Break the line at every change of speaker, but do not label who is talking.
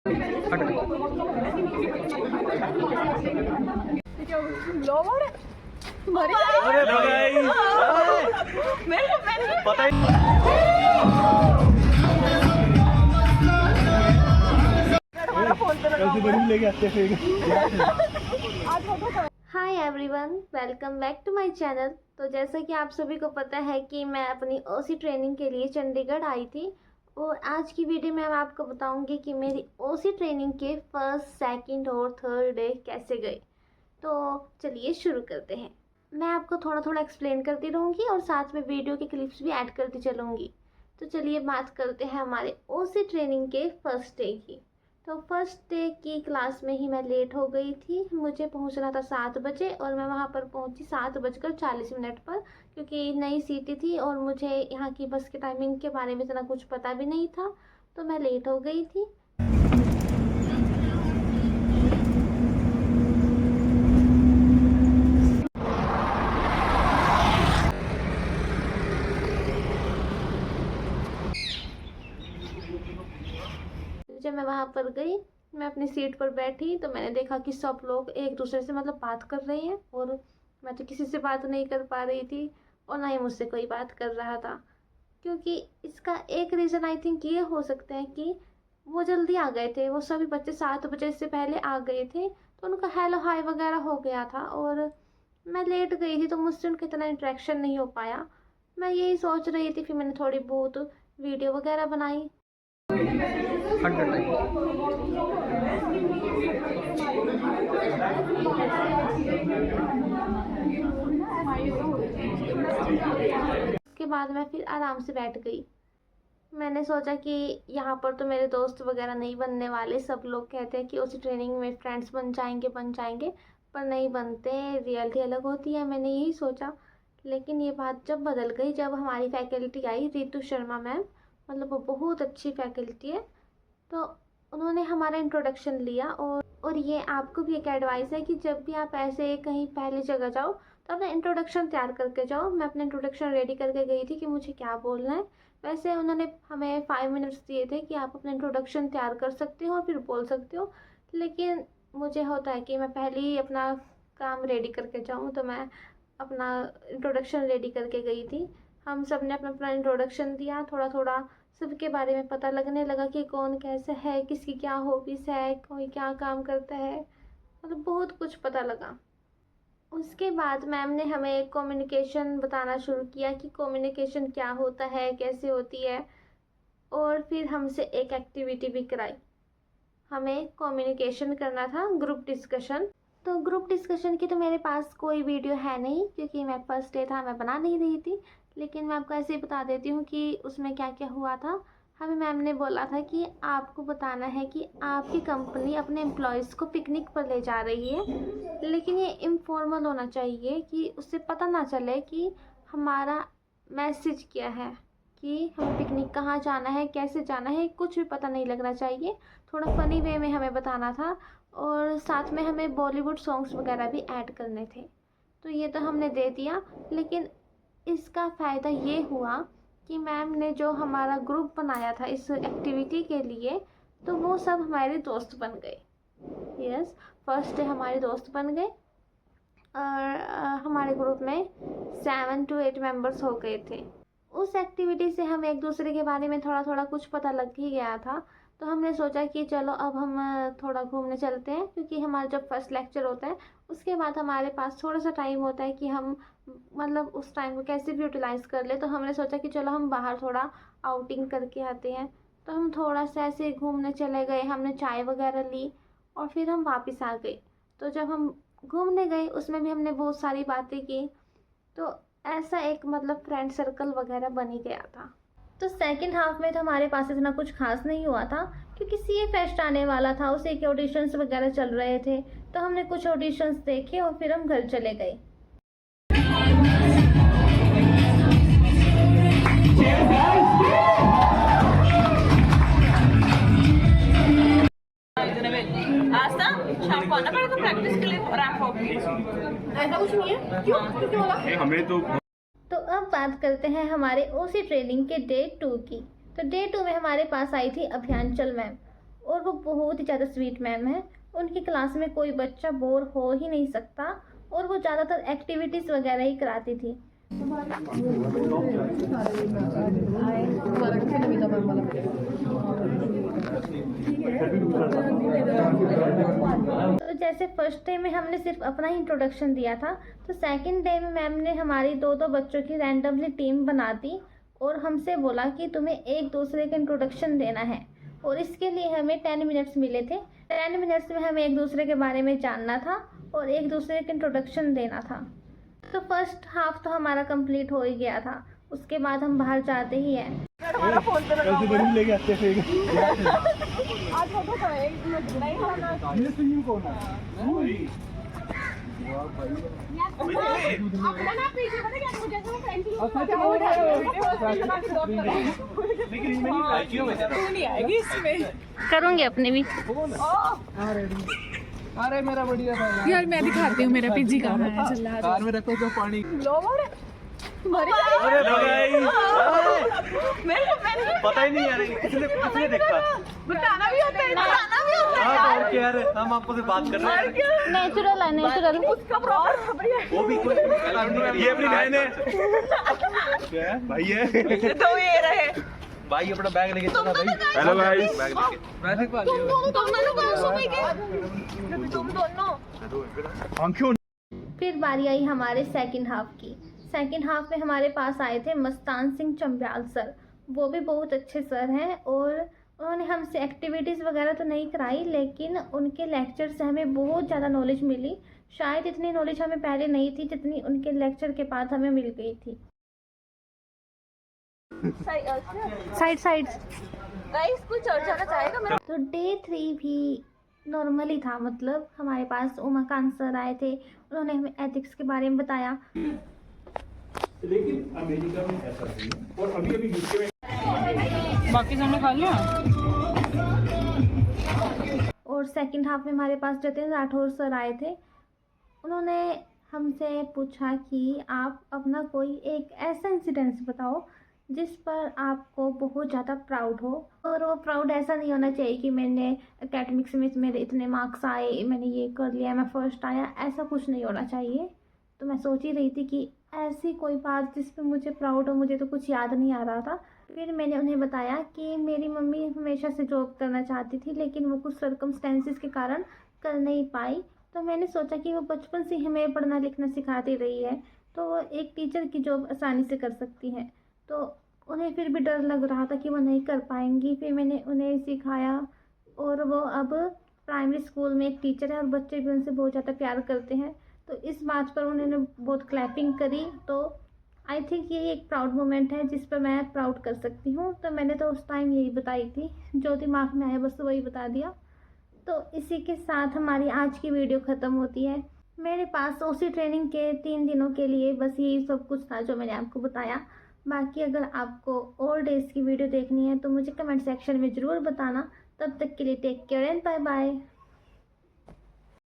पता ही
hi everyone, welcome back to my channel. तो जैसा कि आप सभी को पता है कि मैं अपनी ओसी ट्रेनिंग के लिए चंडीगढ़ आई थी और आज की वीडियो में मैं आपको बताऊंगी कि मेरी ओसी ट्रेनिंग के फर्स्ट, सेकंड और थर्ड डे कैसे गए। तो चलिए शुरू करते हैं। मैं आपको थोड़ा थोड़ा एक्सप्लेन करती रहूँगी और साथ में वीडियो के क्लिप्स भी ऐड करती चलूँगी। तो चलिए बात करते हैं हमारे ओसी ट्रेनिंग के फर्स्ट डे की। तो फर्स्ट डे की क्लास में ही मैं लेट हो गई थी। मुझे पहुंचना था 7 बजे और मैं वहां पर पहुंची 7:40 पर, क्योंकि नई सीटी थी और मुझे यहाँ की बस के टाइमिंग के बारे में इतना कुछ पता भी नहीं था, तो मैं लेट हो गई थी। जब मैं वहां पर गई, मैं अपनी सीट पर बैठी तो मैंने देखा कि सब लोग एक दूसरे से बात कर रहे हैं और मैं तो किसी से बात नहीं कर पा रही थी और ना ही मुझसे कोई बात कर रहा था। क्योंकि इसका एक रीज़न आई थिंक ये हो सकता है कि वो जल्दी आ गए थे। वो सभी बच्चे 7 बजे से पहले आ गए थे, तो उनका हेलो हाय वगैरह हो गया था और मैं लेट गई थी तो मुझसे उनका इतना इंटरेक्शन नहीं हो पाया। मैं यही सोच रही थी, फिर मैंने थोड़ी बहुत वीडियो वगैरह बनाई। उसके बाद मैं फिर आराम से बैठ गई। मैंने सोचा कि यहाँ पर तो मेरे दोस्त वगैरह नहीं बनने वाले। सब लोग कहते हैं कि उसी ट्रेनिंग में फ्रेंड्स बन जाएंगे, पर नहीं बनते, रियलिटी अलग होती है। मैंने यही सोचा, लेकिन ये बात जब बदल गई जब हमारी फैकल्टी आई, रितु शर्मा मैम, वो बहुत अच्छी फैकल्टी है। तो उन्होंने हमारा इंट्रोडक्शन लिया और ये आपको भी एक एडवाइस है कि जब भी आप ऐसे कहीं पहली जगह जाओ तो अपना इंट्रोडक्शन तैयार करके जाओ। मैं अपना इंट्रोडक्शन रेडी करके गई थी कि मुझे क्या बोलना है। वैसे उन्होंने हमें 5 मिनट्स दिए थे कि आप अपना इंट्रोडक्शन तैयार कर सकते हो और फिर बोल सकते हो, लेकिन मुझे होता है कि मैं पहले ही अपना काम रेडी करके जाऊँ, तो मैं अपना इंट्रोडक्शन रेडी करके गई थी। हम सब ने अपना अपना इंट्रोडक्शन दिया, थोड़ा थोड़ा सबके बारे में पता लगने लगा कि कौन कैसा है, किसकी क्या हॉबीज़ है, कोई क्या काम करता है, बहुत कुछ पता लगा। उसके बाद मैम ने हमें कम्युनिकेशन बताना शुरू किया कि कम्युनिकेशन क्या होता है, कैसे होती है, और फिर हमसे एक एक्टिविटी भी कराई। हमें कम्युनिकेशन करना था, ग्रुप डिस्कशन। तो ग्रुप डिस्कशन की तो मेरे पास कोई वीडियो है नहीं, क्योंकि मैं फर्स्ट डे था, मैं बना नहीं रही थी। लेकिन मैं आपको ऐसे ही बता देती हूँ कि उसमें क्या क्या हुआ था। हमें मैम ने बोला था कि आपको बताना है कि आपकी कंपनी अपने एम्प्लॉयज़ को पिकनिक पर ले जा रही है, लेकिन ये इनफॉर्मल होना चाहिए कि उससे पता ना चले कि हमारा मैसेज क्या है, कि हमें पिकनिक कहाँ जाना है, कैसे जाना है, कुछ भी पता नहीं लगना चाहिए। थोड़ा फ़नी वे में हमें बताना था और साथ में हमें बॉलीवुड सॉन्ग्स वगैरह भी ऐड करने थे। तो ये तो हमने दे दिया, लेकिन इसका फ़ायदा ये हुआ कि मैम ने जो हमारा ग्रुप बनाया था इस एक्टिविटी के लिए, तो वो सब हमारे दोस्त बन गए। यस, फर्स्ट डे हमारे दोस्त बन गए और हमारे ग्रुप में 7 to 8 मेंबर्स हो गए थे। उस एक्टिविटी से हम एक दूसरे के बारे में थोड़ा थोड़ा कुछ पता लग ही गया था। तो हमने सोचा कि चलो अब हम थोड़ा घूमने चलते हैं, क्योंकि हमारा जब फर्स्ट लेक्चर होता है उसके बाद हमारे पास थोड़ा सा टाइम होता है कि हम उस टाइम को कैसे भी यूटिलाइज़ कर ले। तो हमने सोचा कि चलो हम बाहर थोड़ा आउटिंग करके आते हैं। तो हम थोड़ा सा ऐसे घूमने चले गए, हमने चाय वगैरह ली और फिर हम वापस आ गए। तो जब हम घूमने गए उसमें भी हमने बहुत सारी बातें की, तो ऐसा एक फ्रेंड सर्कल वगैरह बन ही गया था। तो सेकंड हाफ में तो हमारे पास इतना कुछ खास नहीं हुआ था, क्योंकि सीए फेस्ट आने वाला था, उसे के ऑडिशंस वगैरह चल रहे थे। तो हमने कुछ ऑडिशंस देखे और फिर हम घर चले गए।
आज ना शाम को आना पड़ेगा प्रैक्टिस के लिए रैंप वॉक के लिए। ऐसा कुछ नहीं है, क्यों क्यों बोला?
हमें
तो अब बात करते हैं हमारे ओसी ट्रेनिंग के डे 2 की। तो डे 2 में हमारे पास आई थी अभियांचल मैम। और वो बहुत ही ज़्यादा स्वीट मैम है। उनकी क्लास में कोई बच्चा बोर हो ही नहीं सकता और वो ज़्यादातर एक्टिविटीज़ वगैरह ही कराती थी। तो जैसे फर्स्ट डे में हमने सिर्फ अपना ही इंट्रोडक्शन दिया था, तो सेकंड डे में मैम ने हमारी दो बच्चों की रैंडमली टीम बना दी और हमसे बोला कि तुम्हें एक दूसरे का इंट्रोडक्शन देना है और इसके लिए हमें 10 मिनट्स मिले थे। 10 मिनट्स में हमें एक दूसरे के बारे में जानना था और एक दूसरे का इंट्रोडक्शन देना था। तो फर्स्ट हाफ तो हमारा कंप्लीट हो ही गया था, उसके बाद हम बाहर जाते ही हैं। करूँगी अपने भी।
अरे मेरा बढ़िया था
यार मैं दिखाती हूँ मेरा पिज्जी कहाँ है। चल
कार में रखो तो पानी।
अरे भाई पता ही नहीं यार, किसने देखा।
बताना भी होता है, बताना भी होता है
हाँ तो क्या यार, हम आपको से बात कर रहे हैं।
नेचुरल है, नेचुरल।
उसका प्रॉपर खबर है।
वो भी कोई ये अपनी बहन है। क्या है भाई है
तो ये रहे
भाई, अपना बैग लेके चला भाई।
Hello guys.
बैग लेके
तुम दोनों कहाँ सो गए? तुम दोनों
हम क्यों।
फिर बारी आई हमारे सेकंड हाफ की। सेकंड हाफ में हमारे पास आए थे मस्तान सिंह चंब्याल सर। वो भी बहुत अच्छे सर हैं और उन्होंने हमसे एक्टिविटीज़ वगैरह तो नहीं कराई, लेकिन उनके लेक्चर से हमें बहुत ज़्यादा नॉलेज मिली। शायद इतनी नॉलेज हमें पहले नहीं थी जितनी उनके लेक्चर के बाद हमें मिल गई थी। साइड
गाइस कुछ चर्चा करना चाहेगा? मैं
तो डे 3 भी नॉर्मली था, मतलब हमारे पास उमाकांत सर आए थे, उन्होंने हमें एथिक्स के बारे में बताया।
लेकिन अमेरिका में ऐसा नहीं है और अभी अभी यूके में
बाकी सबने खा लिया।
और सेकंड हाफ में हमारे पास जतिन राठौर सर आए थे। उन्होंने हमसे पूछा कि आप अपना कोई एक ऐसा इंसिडेंस बताओ जिस पर आपको बहुत ज़्यादा प्राउड हो। और वो प्राउड ऐसा नहीं होना चाहिए कि मैंने एकेडमिक्स में मेरे इतने मार्क्स आए, मैंने ये कर लिया, मैं फर्स्ट आया, ऐसा कुछ नहीं होना चाहिए। तो मैं सोच ही रही थी कि ऐसी कोई बात जिस पे मुझे प्राउड हो, मुझे तो कुछ याद नहीं आ रहा था। फिर मैंने उन्हें बताया कि मेरी मम्मी हमेशा से जॉब करना चाहती थी, लेकिन वो कुछ सर्कमस्टेंसेस के कारण कर नहीं पाई। तो मैंने सोचा कि वो बचपन से हमें पढ़ना लिखना सिखाती रही है, तो वो एक टीचर की जॉब आसानी से कर सकती हैं। तो उन्हें फिर भी डर लग रहा था कि वो नहीं कर पाएंगी। फिर मैंने उन्हें सिखाया और वो अब प्राइमरी स्कूल में एक टीचर है और बच्चे भी उनसे बहुत ज़्यादा प्यार करते हैं। तो इस बात पर उन्होंने बहुत क्लैपिंग करी। तो आई थिंक ये एक प्राउड मोमेंट है जिस पर मैं प्राउड कर सकती हूँ। तो मैंने तो उस टाइम यही बताई थी, जो दिमाग में आया बस वही बता दिया। तो इसी के साथ हमारी आज की वीडियो ख़त्म होती है। मेरे पास ओसी ट्रेनिंग के 3 दिनों के लिए बस यही सब कुछ था जो मैंने आपको बताया। बाकी अगर आपको और डेज़ की वीडियो देखनी है तो मुझे कमेंट सेक्शन में ज़रूर बताना। तब तक के लिए take care and bye bye.